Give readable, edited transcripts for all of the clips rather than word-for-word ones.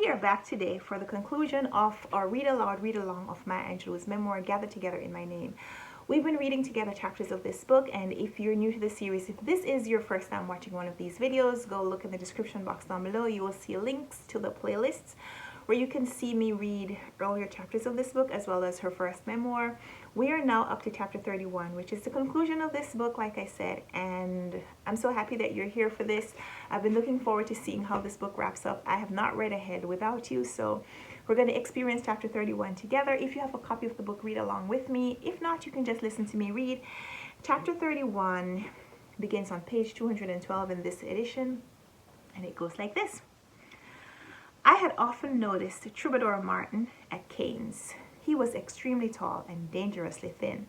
We are back today for the conclusion of our read aloud, read along of Maya Angelou's memoir, Gathered Together in My Name. We've been reading together chapters of this book, and if you're new to the series, if this is your first time watching one of these videos, go look in the description box down below. You will see links to the playlists where you can see me read earlier chapters of this book as well as her first memoir. We are now up to chapter 31, which is the conclusion of this book, like I said, and I'm so happy that you're here for this. I've been looking forward to seeing how this book wraps up. I have not read ahead without you, so we're going to experience chapter 31 together. If you have a copy of the book, read along with me. If not, you can just listen to me read. Chapter 31 begins on page 212 in this edition, and it goes like this. I had often noticed Troubadour Martin at Cain's. He was extremely tall and dangerously thin.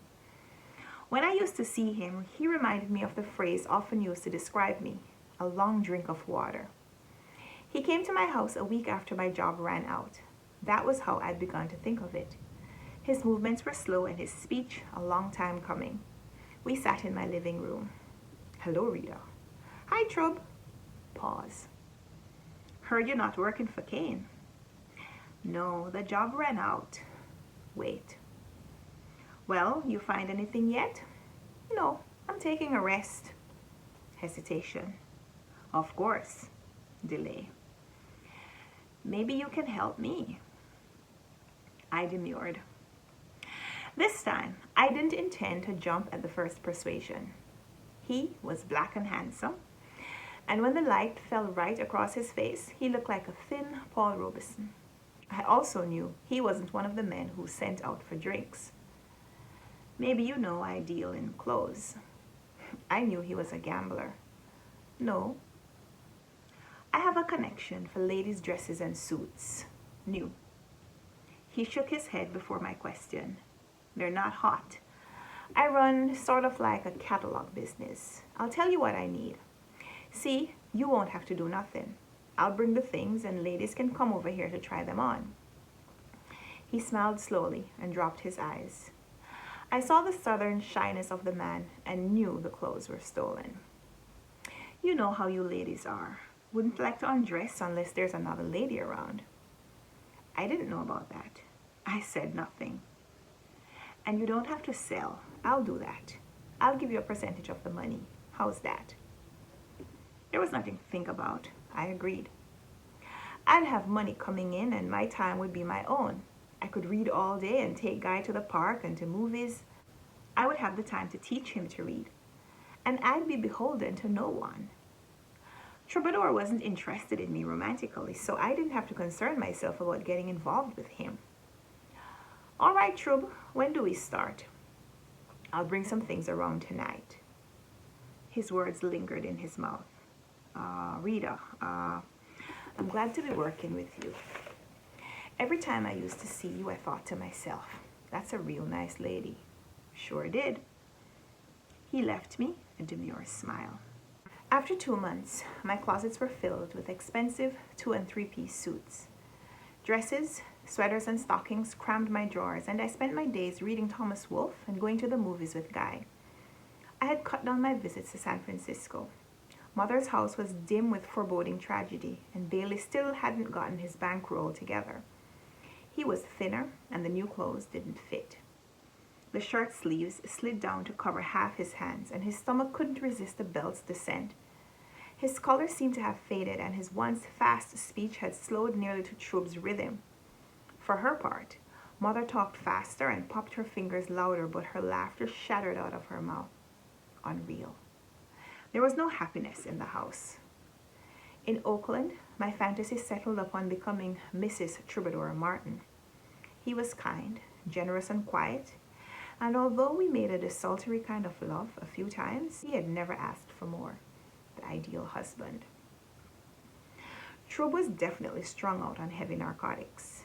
When I used to see him, he reminded me of the phrase often used to describe me, a long drink of water. He came to my house a week after my job ran out. That was how I'd begun to think of it. His movements were slow and his speech a long time coming. We sat in my living room. Hello, Rita. Hi, Trub. Pause. Heard you're not working for Cain. No, the job ran out. Wait. Well, you find anything yet? No, I'm taking a rest. Hesitation. Of course. Delay. Maybe you can help me. I demurred. This time, I didn't intend to jump at the first persuasion. He was black and handsome, and when the light fell right across his face, he looked like a thin Paul Robeson. I also knew he wasn't one of the men who sent out for drinks. Maybe you know I deal in clothes. I knew he was a gambler. No. I have a connection for ladies' dresses and suits. New. He shook his head before my question. They're not hot. I run sort of like a catalog business. I'll tell you what I need. See, you won't have to do nothing. I'll bring the things and ladies can come over here to try them on. He smiled slowly and dropped his eyes. I saw the southern shyness of the man and knew the clothes were stolen. You know how you ladies are. Wouldn't like to undress unless there's another lady around. I didn't know about that. I said nothing. And you don't have to sell. I'll do that. I'll give you a percentage of the money. How's that? There was nothing to think about. I agreed. I'd have money coming in and my time would be my own. I could read all day and take Guy to the park and to movies. I would have the time to teach him to read. And I'd be beholden to no one. Troubadour wasn't interested in me romantically, so I didn't have to concern myself about getting involved with him. All right, Trub, when do we start? I'll bring some things around tonight. His words lingered in his mouth. Rita, I'm glad to be working with you. Every time I used to see you, I thought to myself, that's a real nice lady. Sure did. He left me a demure smile. After 2 months, my closets were filled with expensive 2- and 3-piece suits. Dresses, sweaters, and stockings crammed my drawers, and I spent my days reading Thomas Wolfe and going to the movies with Guy. I had cut down my visits to San Francisco. Mother's house was dim with foreboding tragedy, and Bailey still hadn't gotten his bankroll together. He was thinner, and the new clothes didn't fit. The shirt sleeves slid down to cover half his hands, and his stomach couldn't resist the belt's descent. His color seemed to have faded, and his once fast speech had slowed nearly to Trub's rhythm. For her part, Mother talked faster and popped her fingers louder, but her laughter shattered out of her mouth. Unreal. There was no happiness in the house. In Oakland, my fantasy settled upon becoming Mrs. Troubadour Martin. He was kind, generous, and quiet, and although we made a desultory kind of love a few times, he had never asked for more. The ideal husband. Trub was definitely strung out on heavy narcotics.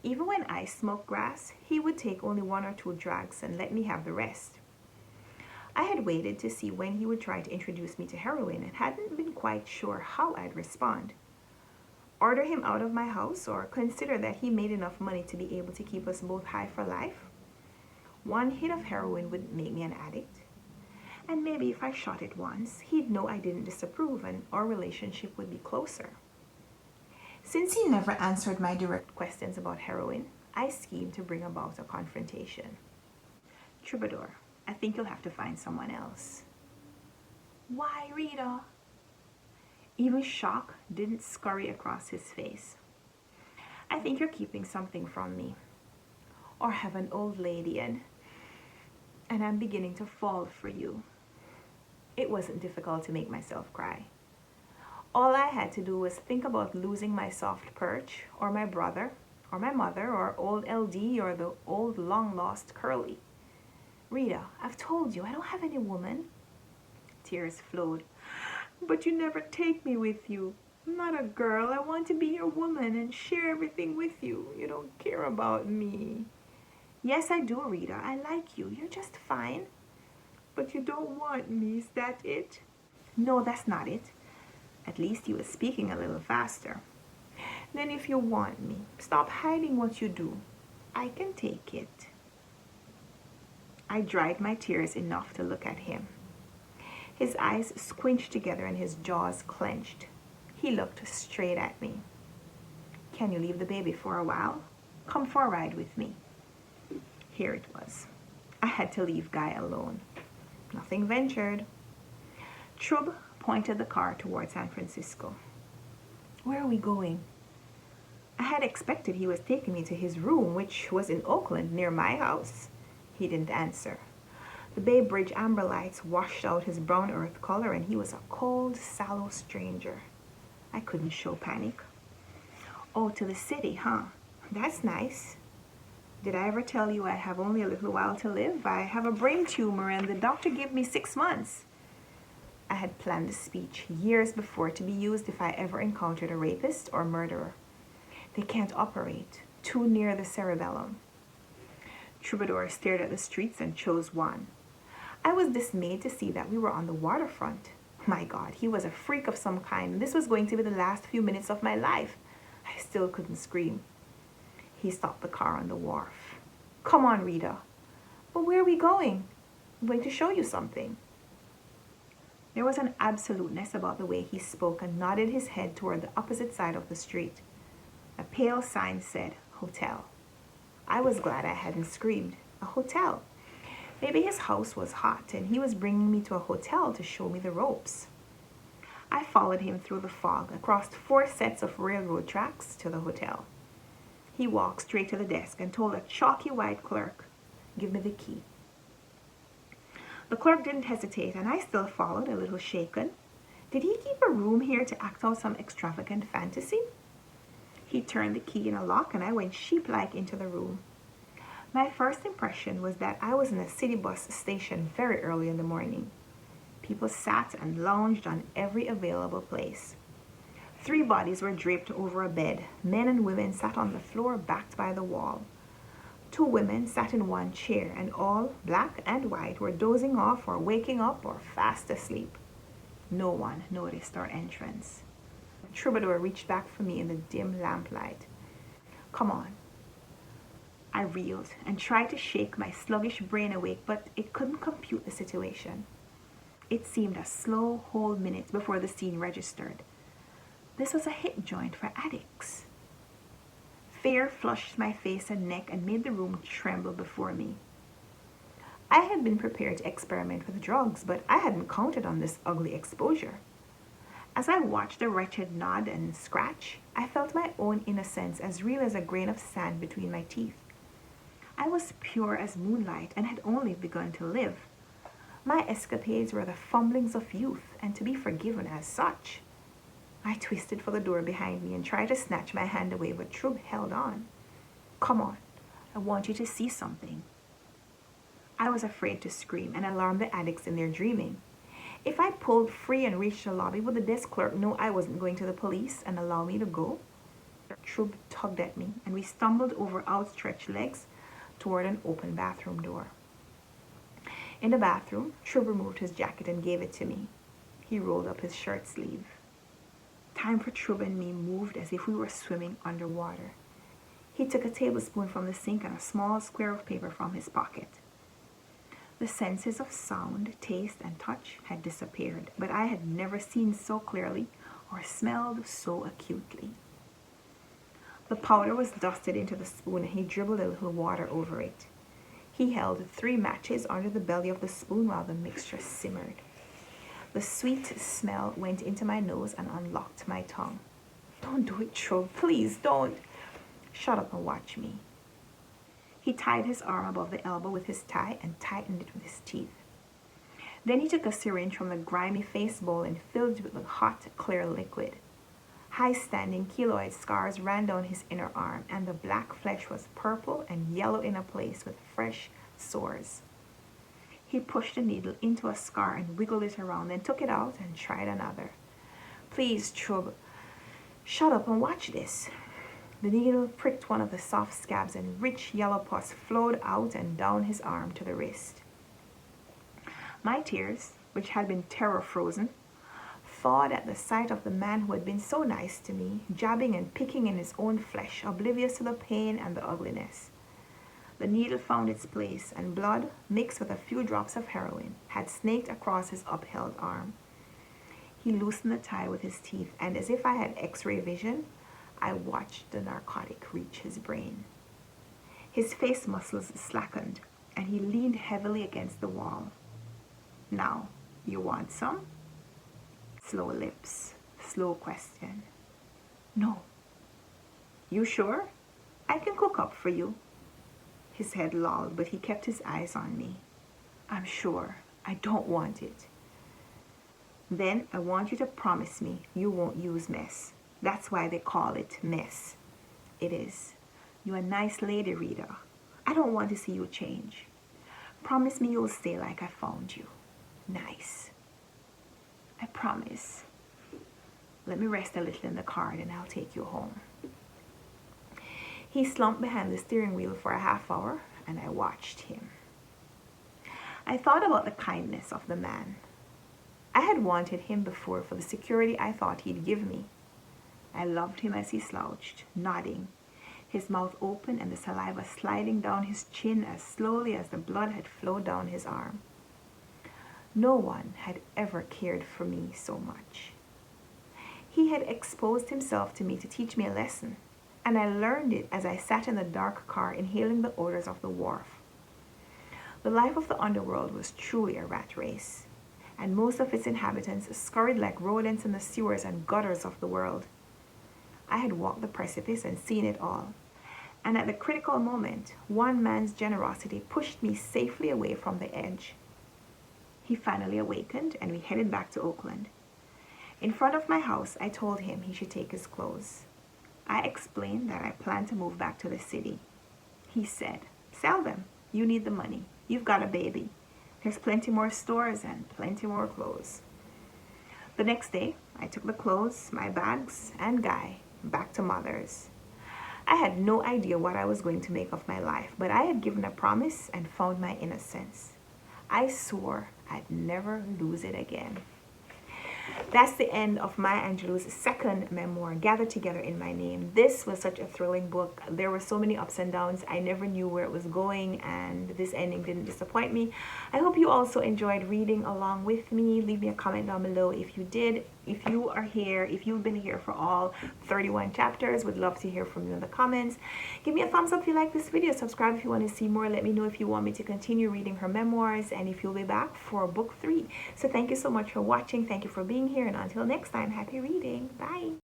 Even when I smoked grass, he would take only 1 or 2 drags and let me have the rest. I had waited to see when he would try to introduce me to heroin and hadn't been quite sure how I'd respond. Order him out of my house or consider that he made enough money to be able to keep us both high for life? 1 hit of heroin wouldn't make me an addict. And maybe if I shot it once, he'd know I didn't disapprove and our relationship would be closer. Since he never answered my direct questions about heroin, I schemed to bring about a confrontation. Troubadour, I think you'll have to find someone else. Why, Rita? Even shock didn't scurry across his face. I think you're keeping something from me. Or have an old lady and I'm beginning to fall for you. It wasn't difficult to make myself cry. All I had to do was think about losing my soft perch, or my brother, or my mother, or old LD, or the old long-lost Curly. Rita, I've told you, I don't have any woman. Tears flowed. But you never take me with you. I'm not a girl. I want to be your woman and share everything with you. You don't care about me. Yes, I do, Rita. I like you. You're just fine. But you don't want me. Is that it? No, that's not it. At least he was speaking a little faster. Then if you want me, stop hiding what you do. I can take it. I dried my tears enough to look at him. His eyes squinched together and his jaws clenched. He looked straight at me. Can you leave the baby for a while? Come for a ride with me. Here it was. I had to leave Guy alone. Nothing ventured. Trub pointed the car toward San Francisco. Where are we going? I had expected he was taking me to his room, which was in Oakland, near my house. He didn't answer. The Bay Bridge amber lights washed out his brown earth color, and he was a cold, sallow stranger. I couldn't show panic. Oh, to the city, huh? That's nice. Did I ever tell you I have only a little while to live? I have a brain tumor, and the doctor gave me 6 months. I had planned a speech years before to be used if I ever encountered a rapist or murderer. They can't operate. Too near the cerebellum. Troubadour stared at the streets and chose one. I was dismayed to see that we were on the waterfront. My God, he was a freak of some kind, and this was going to be the last few minutes of my life. I still couldn't scream. He stopped the car on the wharf. Come on, Rita. But where are we going? I'm going to show you something. There was an absoluteness about the way he spoke and nodded his head toward the opposite side of the street. A pale sign said, Hotel. I was glad I hadn't screamed. A hotel. Maybe his house was hot and he was bringing me to a hotel to show me the ropes. I followed him through the fog, across 4 sets of railroad tracks to the hotel. He walked straight to the desk and told a chalky white clerk, give me the key. The clerk didn't hesitate, and I still followed, a little shaken. Did he keep a room here to act out some extravagant fantasy? He turned the key in a lock, and I went sheep-like into the room. My first impression was that I was in a city bus station very early in the morning. People sat and lounged on every available place. 3 bodies were draped over a bed. Men and women sat on the floor backed by the wall. 2 women sat in one chair, and all, black and white, were dozing off or waking up or fast asleep. No one noticed our entrance. Troubadour reached back for me in the dim lamplight. Come on. I reeled and tried to shake my sluggish brain awake, but it couldn't compute the situation. It seemed a slow whole minute before the scene registered. This was a hit joint for addicts. Fear flushed my face and neck and made the room tremble before me. I had been prepared to experiment with drugs, but I hadn't counted on this ugly exposure. As I watched the wretched nod and scratch, I felt my own innocence as real as a grain of sand between my teeth. I was pure as moonlight and had only begun to live. My escapades were the fumblings of youth, and to be forgiven as such. I twisted for the door behind me and tried to snatch my hand away, but Trub held on. Come on, I want you to see something. I was afraid to scream and alarm the addicts in their dreaming. If I pulled free and reached the lobby, would the desk clerk know I wasn't going to the police and allow me to go? Trub tugged at me, and we stumbled over outstretched legs toward an open bathroom door. In the bathroom, Trub removed his jacket and gave it to me. He rolled up his shirt sleeve. Time for Trub and me moved as if we were swimming underwater. He took a tablespoon from the sink and a small square of paper from his pocket. The senses of sound, taste, and touch had disappeared, but I had never seen so clearly or smelled so acutely. The powder was dusted into the spoon and he dribbled a little water over it. He held 3 matches under the belly of the spoon while the mixture simmered. The sweet smell went into my nose and unlocked my tongue. Don't do it, Trobe. Please don't. Shut up and watch me. He tied his arm above the elbow with his tie and tightened it with his teeth. Then he took a syringe from the grimy face bowl and filled it with the hot, clear liquid. High-standing keloid scars ran down his inner arm, and the black flesh was purple and yellow in a place with fresh sores. He pushed the needle into a scar and wiggled it around, then took it out and tried another. Please, Trub, shut up and watch this. The needle pricked one of the soft scabs and rich yellow pus flowed out and down his arm to the wrist. My tears, which had been terror-frozen, thawed at the sight of the man who had been so nice to me, jabbing and picking in his own flesh, oblivious to the pain and the ugliness. The needle found its place, and blood, mixed with a few drops of heroin, had snaked across his upheld arm. He loosened the tie with his teeth, and as if I had X-ray vision, I watched the narcotic reach his brain. His face muscles slackened, and he leaned heavily against the wall. Now, you want some? Slow lips, slow question. No. You sure? I can cook up for you. His head lolled, but he kept his eyes on me. I'm sure. I don't want it. Then I want you to promise me you won't use mess. That's why they call it mess. It is. You're a nice lady, Rita. I don't want to see you change. Promise me you'll stay like I found you. Nice. I promise. Let me rest a little in the car and I'll take you home. He slumped behind the steering wheel for a half hour and I watched him. I thought about the kindness of the man. I had wanted him before for the security I thought he'd give me. I loved him as he slouched, nodding, his mouth open and the saliva sliding down his chin as slowly as the blood had flowed down his arm. No one had ever cared for me so much. He had exposed himself to me to teach me a lesson, and I learned it as I sat in the dark car inhaling the odors of the wharf. The life of the underworld was truly a rat race, and most of its inhabitants scurried like rodents in the sewers and gutters of the world. I had walked the precipice and seen it all, and at the critical moment, one man's generosity pushed me safely away from the edge. He finally awakened, and we headed back to Oakland. In front of my house, I told him he should take his clothes. I explained that I planned to move back to the city. He said, "Sell them. You need the money. You've got a baby. There's plenty more stores and plenty more clothes." The next day, I took the clothes, my bags, and Guy back to Mother's. I had no idea what I was going to make of my life, but I had given a promise and found my innocence. I swore I'd never lose it again. That's the end of Maya Angelou's second memoir, Gathered Together in My Name. This was such a thrilling book. There were so many ups and downs. I never knew where it was going, and this ending didn't disappoint me. I hope you also enjoyed reading along with me. Leave me a comment down below if you did. If you are here, if you've been here for all 31 chapters, would love to hear from you in the comments. Give me a thumbs up if you like this video. Subscribe if you want to see more. Let me know if you want me to continue reading her memoirs and if you'll be back for book 3. So thank you so much for watching. Thank you for being here. And until next time, happy reading. Bye.